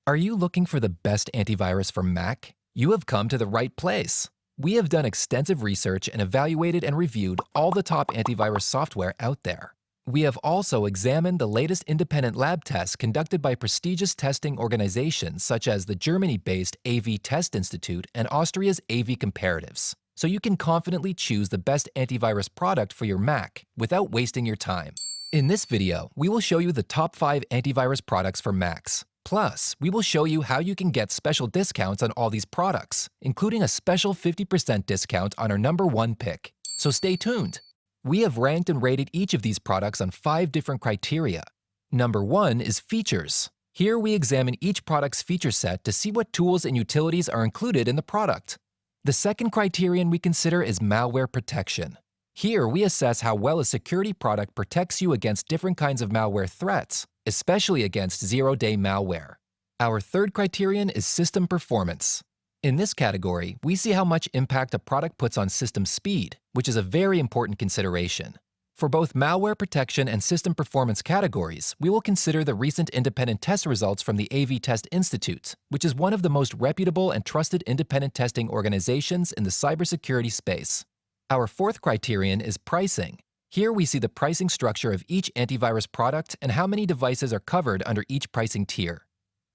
Are you looking for the best antivirus for Mac? You have come to the right place. We have done extensive research and evaluated and reviewed all the top antivirus software out there. We have also examined the latest independent lab tests conducted by prestigious testing organizations such as the Germany-based AV Test Institute and Austria's AV Comparatives, so you can confidently choose the best antivirus product for your Mac without wasting your time. In this video, we will show you the top 5 antivirus products for Macs. Plus, we will show you how you can get special discounts on all these products, including a special 50% discount on our #1 pick. So stay tuned. We have ranked and rated each of these products on 5 different criteria. Number 1 is features. Here we examine each product's feature set to see what tools and utilities are included in the product. The second criterion we consider is malware protection. Here we assess how well a security product protects you against different kinds of malware threats, especially against zero-day malware. Our third criterion is system performance. In this category, we see how much impact a product puts on system speed, which is a very important consideration. For both malware protection and system performance categories, we will consider the recent independent test results from the AV Test Institute, which is one of the most reputable and trusted independent testing organizations in the cybersecurity space. Our fourth criterion is pricing. Here we see the pricing structure of each antivirus product and how many devices are covered under each pricing tier.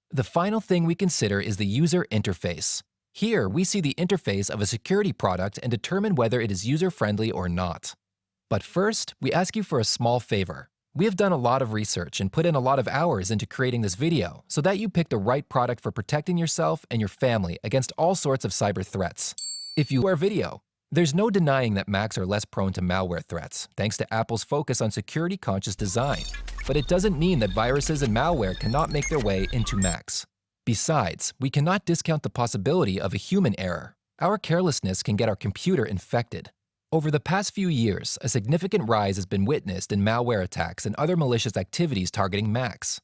The final thing we consider is the user interface. Here we see the interface of a security product and determine whether it is user-friendly or not. But first, we ask you for a small favor. We have done a lot of research and put in a lot of hours into creating this video so that you pick the right product for protecting yourself and your family against all sorts of cyber threats. If you like our video, there's no denying that Macs are less prone to malware threats, thanks to Apple's focus on security-conscious design. But it doesn't mean that viruses and malware cannot make their way into Macs. Besides, we cannot discount the possibility of a human error. Our carelessness can get our computer infected. Over the past few years, a significant rise has been witnessed in malware attacks and other malicious activities targeting Macs.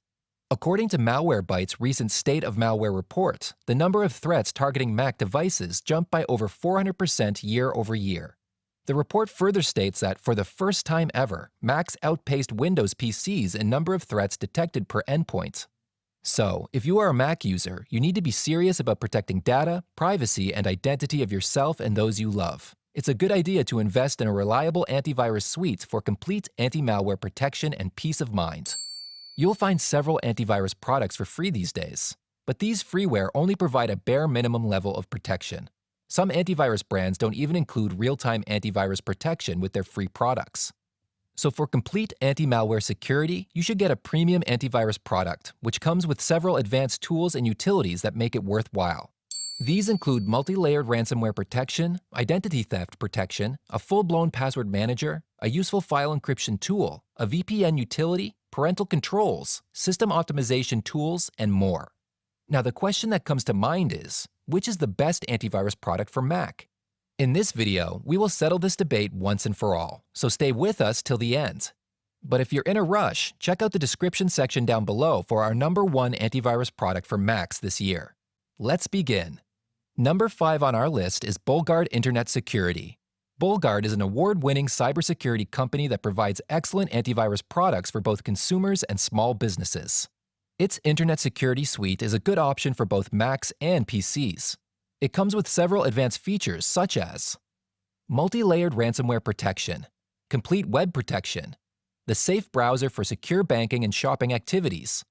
According to Malwarebytes' recent State of Malware report, the number of threats targeting Mac devices jumped by over 400% year over year. The report further states that, for the first time ever, Macs outpaced Windows PCs in number of threats detected per endpoint. So, if you are a Mac user, you need to be serious about protecting data, privacy, and identity of yourself and those you love. It's a good idea to invest in a reliable antivirus suite for complete anti-malware protection and peace of mind. You'll find several antivirus products for free these days, but these freeware only provide a bare minimum level of protection. Some antivirus brands don't even include real-time antivirus protection with their free products. So for complete anti-malware security, you should get a premium antivirus product, which comes with several advanced tools and utilities that make it worthwhile. These include multi-layered ransomware protection, identity theft protection, a full-blown password manager, a useful file encryption tool, a VPN utility, parental controls, system optimization tools, and more. Now the question that comes to mind is, which is the best antivirus product for Mac? In this video, we will settle this debate once and for all, so stay with us till the end. But if you're in a rush, check out the description section down below for our #1 antivirus product for Macs this year. Let's begin. Number 5 on our list is BullGuard Internet Security. BullGuard is an award-winning cybersecurity company that provides excellent antivirus products for both consumers and small businesses. Its Internet Security Suite is a good option for both Macs and PCs. It comes with several advanced features such as multi-layered ransomware protection, complete web protection, the safe browser for secure banking and shopping activities,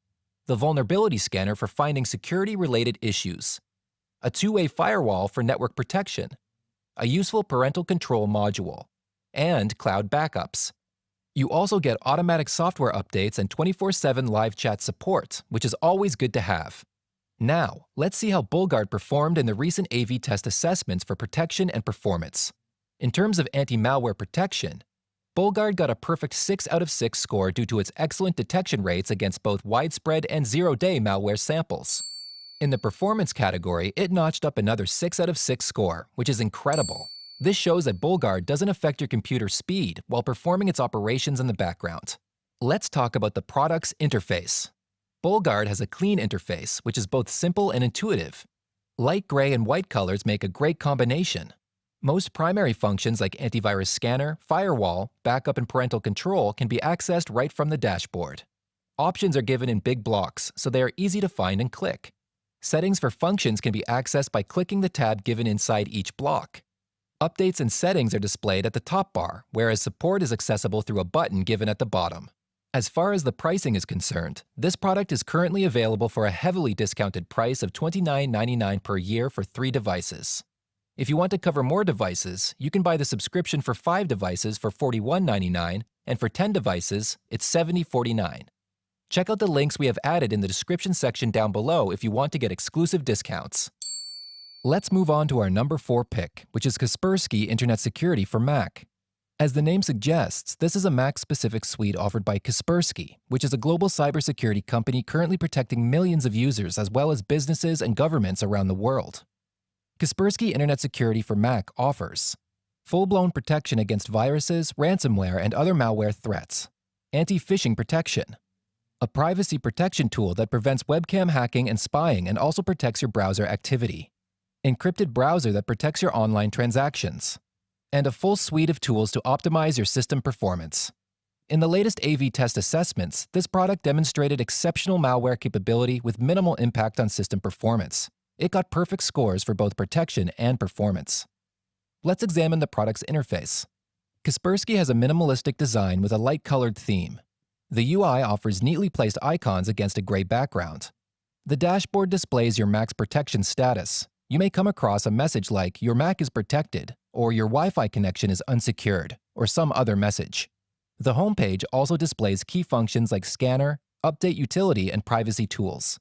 the vulnerability scanner for finding security-related issues, a two-way firewall for network protection, a useful parental control module, and cloud backups. You also get automatic software updates and 24/7 live chat support, which is always good to have. Now, let's see how BullGuard performed in the recent AV test assessments for protection and performance. In terms of anti-malware protection, BullGuard got a perfect 6 out of 6 score due to its excellent detection rates against both widespread and zero-day malware samples. In the performance category, it notched up another 6 out of 6 score, which is incredible. This shows that BullGuard doesn't affect your computer's speed while performing its operations in the background. Let's talk about the product's interface. BullGuard has a clean interface, which is both simple and intuitive. Light gray and white colors make a great combination. Most primary functions like antivirus scanner, firewall, backup, and parental control can be accessed right from the dashboard. Options are given in big blocks, so they are easy to find and click. Settings for functions can be accessed by clicking the tab given inside each block. Updates and settings are displayed at the top bar, whereas support is accessible through a button given at the bottom. As far as the pricing is concerned, this product is currently available for a heavily discounted price of $29.99 per year for 3 devices. If you want to cover more devices, you can buy the subscription for 5 devices for $41.99, and for 10 devices, it's $70.49. Check out the links we have added in the description section down below if you want to get exclusive discounts. Let's move on to our number 4 pick, which is Kaspersky Internet Security for Mac. As the name suggests, this is a Mac-specific suite offered by Kaspersky, which is a global cybersecurity company currently protecting millions of users as well as businesses and governments around the world. Kaspersky Internet Security for Mac offers full-blown protection against viruses, ransomware, and other malware threats, anti-phishing protection, a privacy protection tool that prevents webcam hacking and spying and also protects your browser activity, encrypted browser that protects your online transactions, and a full suite of tools to optimize your system performance. In the latest AV test assessments, this product demonstrated exceptional malware capability with minimal impact on system performance. It got perfect scores for both protection and performance. Let's examine the product's interface. Kaspersky has a minimalistic design with a light-colored theme. The UI offers neatly placed icons against a gray background. The dashboard displays your Mac's protection status. You may come across a message like, "Your Mac is protected," or "Your Wi-Fi connection is unsecured," or some other message. The homepage also displays key functions like scanner, update utility, and privacy tools.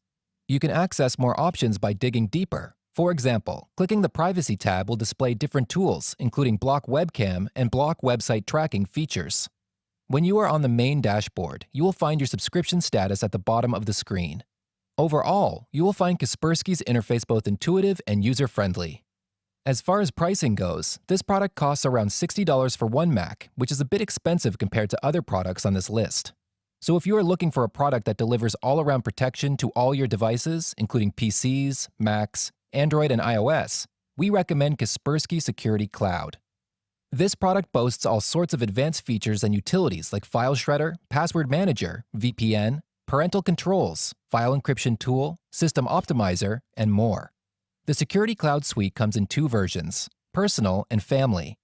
You can access more options by digging deeper. For example, clicking the Privacy tab will display different tools, including block webcam and block website tracking features. When you are on the main dashboard, you will find your subscription status at the bottom of the screen. Overall, you will find Kaspersky's interface both intuitive and user-friendly. As far as pricing goes, this product costs around $60 for one Mac, which is a bit expensive compared to other products on this list. So if you are looking for a product that delivers all-around protection to all your devices, including PCs, Macs, Android, and iOS, we recommend Kaspersky Security Cloud. This product boasts all sorts of advanced features and utilities like File Shredder, Password Manager, VPN, parental controls, file encryption tool, system optimizer, and more. The Security Cloud suite comes in 2 versions, Personal and Family.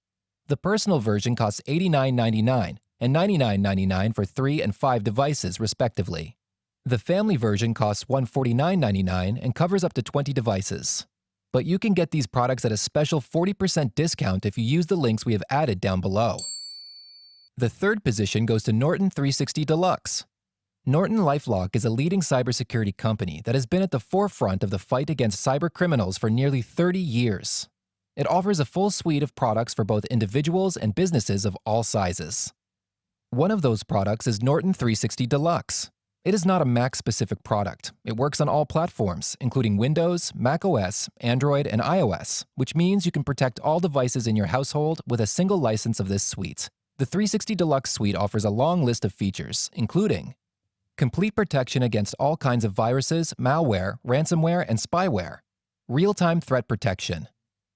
The Personal version costs $89.99 and $99.99 for 3 and 5 devices, respectively. The Family version costs $149.99 and covers up to 20 devices. But you can get these products at a special 40% discount if you use the links we have added down below. The third position goes to Norton 360 Deluxe. Norton LifeLock is a leading cybersecurity company that has been at the forefront of the fight against cyber criminals for nearly 30 years. It offers a full suite of products for both individuals and businesses of all sizes. One of those products is Norton 360 Deluxe. It is not a Mac-specific product. It works on all platforms, including Windows, macOS, Android, and iOS, which means you can protect all devices in your household with a single license of this suite. The 360 Deluxe suite offers a long list of features, including complete protection against all kinds of viruses, malware, ransomware, and spyware, real-time threat protection,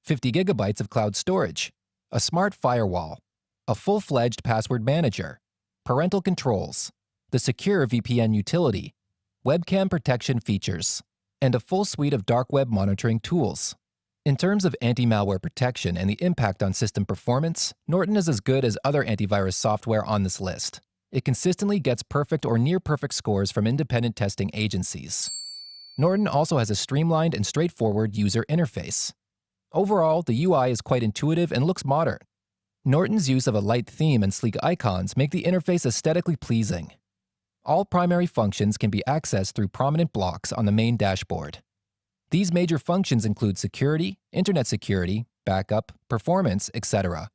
50 gigabytes of cloud storage, a smart firewall, a full-fledged password manager, parental controls, the secure VPN utility, webcam protection features, and a full suite of dark web monitoring tools. In terms of anti-malware protection and the impact on system performance, Norton is as good as other antivirus software on this list. It consistently gets perfect or near-perfect scores from independent testing agencies. Norton also has a streamlined and straightforward user interface. Overall, the UI is quite intuitive and looks modern. Norton's use of a light theme and sleek icons make the interface aesthetically pleasing. All primary functions can be accessed through prominent blocks on the main dashboard. These major functions include security, internet security, backup, performance, etc.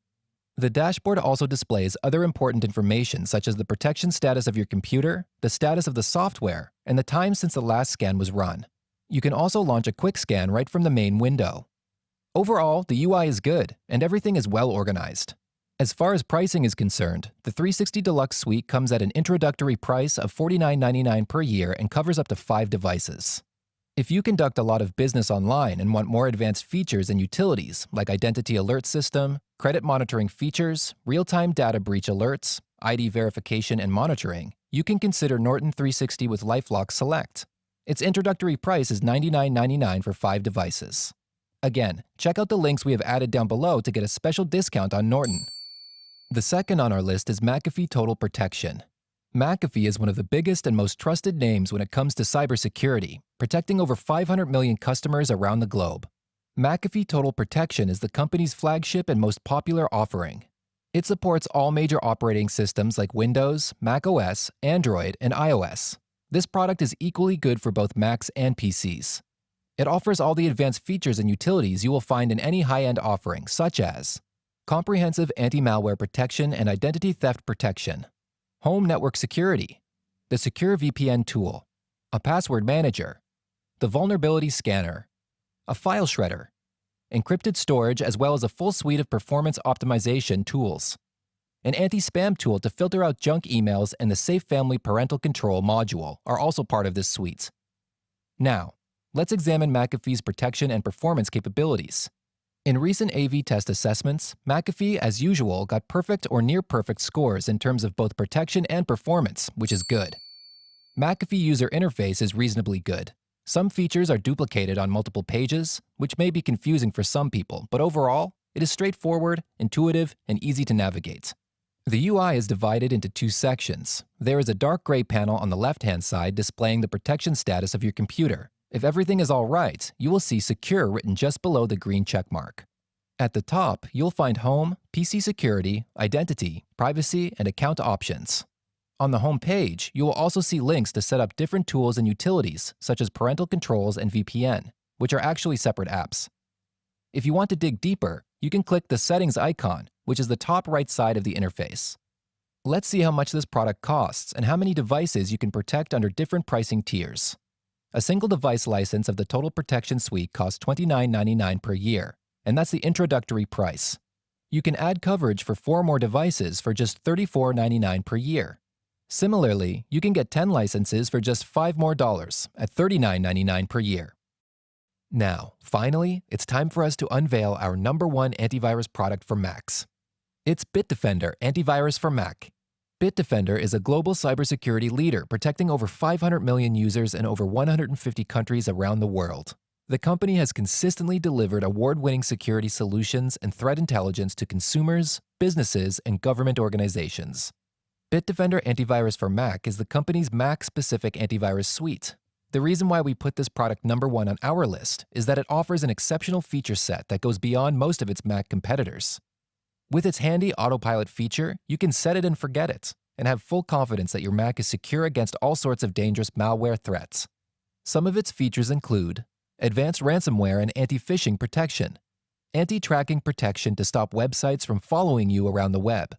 The dashboard also displays other important information such as the protection status of your computer, the status of the software, and the time since the last scan was run. You can also launch a quick scan right from the main window. Overall, the UI is good, and everything is well organized. As far as pricing is concerned, the 360 Deluxe Suite comes at an introductory price of $49.99 per year and covers up to 5 devices. If you conduct a lot of business online and want more advanced features and utilities like identity alert system, credit monitoring features, real-time data breach alerts, ID verification and monitoring, you can consider Norton 360 with LifeLock Select. Its introductory price is $99.99 for 5 devices. Again, check out the links we have added down below to get a special discount on Norton. The second on our list is McAfee Total Protection. McAfee is one of the biggest and most trusted names when it comes to cybersecurity, protecting over 500 million customers around the globe. McAfee Total Protection is the company's flagship and most popular offering. It supports all major operating systems like Windows, macOS, Android, and iOS. This product is equally good for both Macs and PCs. It offers all the advanced features and utilities you will find in any high-end offering, such as comprehensive anti-malware protection and identity theft protection, home network security, the secure VPN tool, a password manager, the vulnerability scanner, a file shredder, encrypted storage, as well as a full suite of performance optimization tools, an anti-spam tool to filter out junk emails, and the Safe Family Parental Control module are also part of this suite. Now, let's examine McAfee's protection and performance capabilities. In recent AV test assessments, McAfee, as usual, got perfect or near-perfect scores in terms of both protection and performance, which is good. McAfee user interface is reasonably good. Some features are duplicated on multiple pages, which may be confusing for some people, but overall, it is straightforward, intuitive, and easy to navigate. The UI is divided into 2 sections. There is a dark gray panel on the left-hand side displaying the protection status of your computer. If everything is all right, you will see Secure written just below the green check mark. At the top, you'll find Home, PC Security, Identity, Privacy, and Account options. On the home page, you will also see links to set up different tools and utilities, such as parental controls and VPN, which are actually separate apps. If you want to dig deeper, you can click the Settings icon, which is the top right side of the interface. Let's see how much this product costs and how many devices you can protect under different pricing tiers. A single device license of the Total Protection Suite costs $29.99 per year, and that's the introductory price. You can add coverage for 4 more devices for just $34.99 per year. Similarly, you can get 10 licenses for just $5 more at $39.99 per year. Now, finally, it's time for us to unveil our #1 antivirus product for Macs. It's Bitdefender Antivirus for Mac. Bitdefender is a global cybersecurity leader protecting over 500 million users in over 150 countries around the world. The company has consistently delivered award-winning security solutions and threat intelligence to consumers, businesses, and government organizations. Bitdefender Antivirus for Mac is the company's Mac-specific antivirus suite. The reason why we put this product #1 on our list is that it offers an exceptional feature set that goes beyond most of its Mac competitors. With its handy autopilot feature, you can set it and forget it, and have full confidence that your Mac is secure against all sorts of dangerous malware threats. Some of its features include advanced ransomware and anti-phishing protection, anti-tracking protection to stop websites from following you around the web,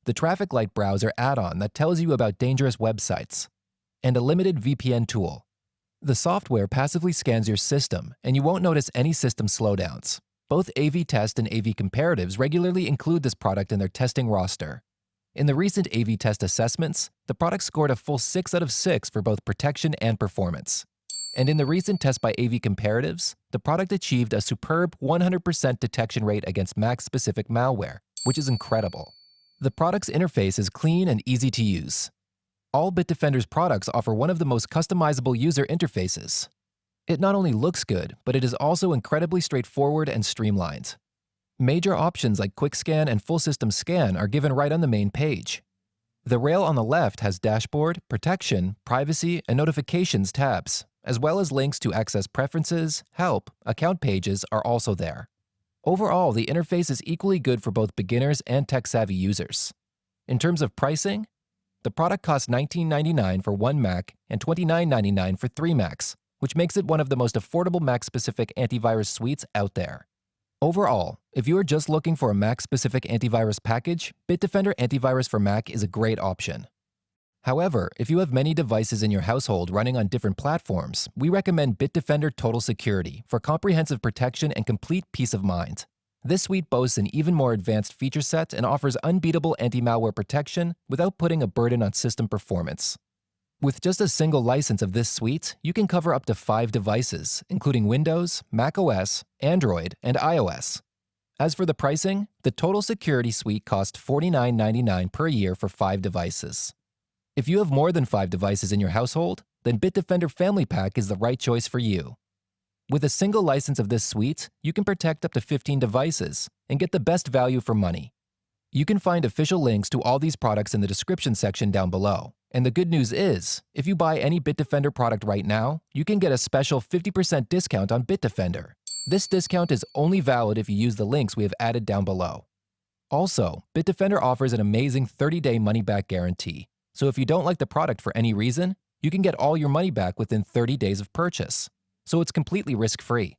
the traffic light browser add-on that tells you about dangerous websites, and a limited VPN tool. The software passively scans your system, and you won't notice any system slowdowns. Both AV Test and AV Comparatives regularly include this product in their testing roster. In the recent AV Test assessments, the product scored a full 6 out of 6 for both protection and performance. And in the recent test by AV Comparatives, the product achieved a superb 100% detection rate against Mac-specific malware, which is incredible. The product's interface is clean and easy to use. All Bitdefender's products offer one of the most customizable user interfaces. It not only looks good, but it is also incredibly straightforward and streamlined. Major options like Quick Scan and Full System Scan are given right on the main page. The rail on the left has Dashboard, Protection, Privacy, and Notifications tabs, as well as links to access preferences, help, account pages are also there. Overall, the interface is equally good for both beginners and tech-savvy users. In terms of pricing, the product costs $19.99 for 1 Mac and $29.99 for 3 Macs, which makes it one of the most affordable Mac-specific antivirus suites out there. Overall, if you are just looking for a Mac-specific antivirus package, Bitdefender Antivirus for Mac is a great option. However, if you have many devices in your household running on different platforms, we recommend Bitdefender Total Security for comprehensive protection and complete peace of mind. This suite boasts an even more advanced feature set and offers unbeatable anti-malware protection without putting a burden on system performance. With just a single license of this suite, you can cover up to 5 devices, including Windows, macOS, Android, and iOS. As for the pricing, the Total Security Suite costs $49.99 per year for 5 devices. If you have more than 5 devices in your household, then Bitdefender Family Pack is the right choice for you. With a single license of this suite, you can protect up to 15 devices and get the best value for money. You can find official links to all these products in the description section down below. And the good news is, if you buy any Bitdefender product right now, you can get a special 50% discount on Bitdefender. This discount is only valid if you use the links we have added down below. Also, Bitdefender offers an amazing 30-day money-back guarantee. So if you don't like the product for any reason, you can get all your money back within 30 days of purchase. So it's completely risk-free.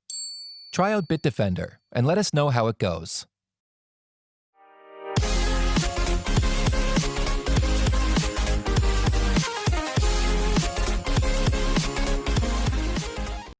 Try out Bitdefender and let us know how it goes.